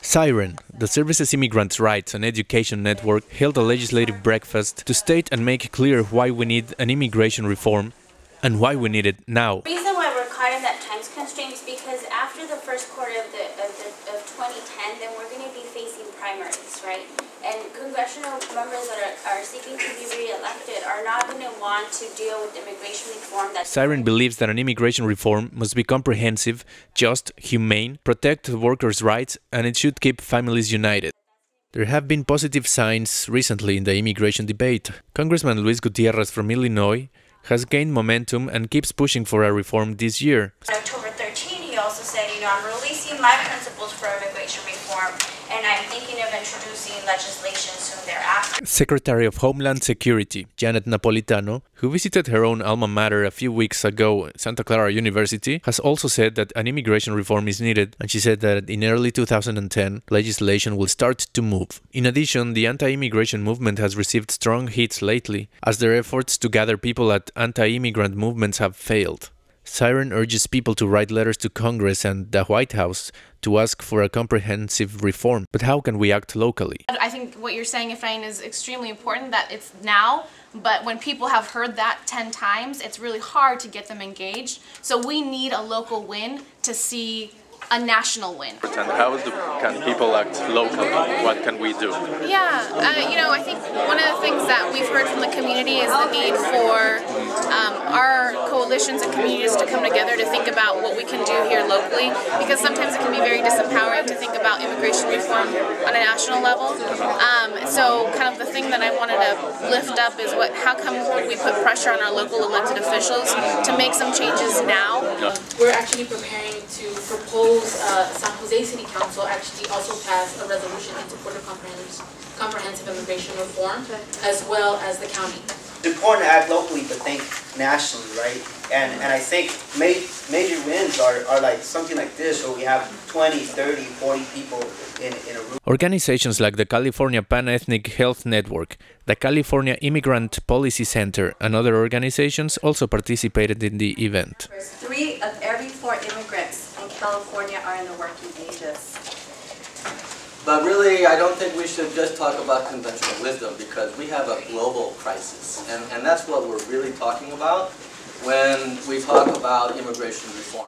SIREN, the Services, Immigrants, Rights and Education Network, held a legislative breakfast to state and make clear why we need an immigration reform and why we need it now. The reason why we're caught in that time constraint is because after the first quarter of 2010, then we're going to be facing primaries, right? And congressional members that are seeking to be re-elected are not going to want to deal with immigration reform. SIREN believes that an immigration reform must be comprehensive, just, humane, protect workers' rights, and it should keep families united. There have been positive signs recently in the immigration debate. Congressman Luis Gutierrez from Illinois has gained momentum and keeps pushing for a reform this year. On October 13, he also said, I'm releasing my principles for immigration reform, and I'm thinking of introducing legislation soon thereafter. Secretary of Homeland Security, Janet Napolitano, who visited her own alma mater a few weeks ago, Santa Clara University, has also said that an immigration reform is needed, and she said that in early 2010, legislation will start to move. In addition, the anti-immigration movement has received strong hits lately, as their efforts to gather people at anti-immigrant movements have failed. SIREN urges people to write letters to Congress and the White House to ask for a comprehensive reform. But how can we act locally? I think what you're saying, Efrain, is extremely important, that it's now, but when people have heard that 10 times, it's really hard to get them engaged. So we need a local win to see a national win. And how can people act locally? What can we do? Yeah, I think one of the things that we've heard from the community is the need for our coalitions and communities to come together to think about what we can do here locally, because sometimes it can be very disempowering to think about immigration reform on a national level. So kind of the thing that I wanted to lift up is how come we put pressure on our local elected officials to make some changes now? We're actually preparing to propose San Jose City Council actually also passed a resolution in support of comprehensive immigration reform, as well as the county. It's important to act locally, but think nationally, right? And I think major wins are like something like this, where we have 20, 30, 40 people in a room. Organizations like the California Pan-Ethnic Health Network, the California Immigrant Policy Center, and other organizations also participated in the event. 3 of every 4 immigrants in California are in the working ages. But really, I don't think we should just talk about conventional wisdom, because we have a global crisis. And that's what we're really talking about when we talk about immigration reform.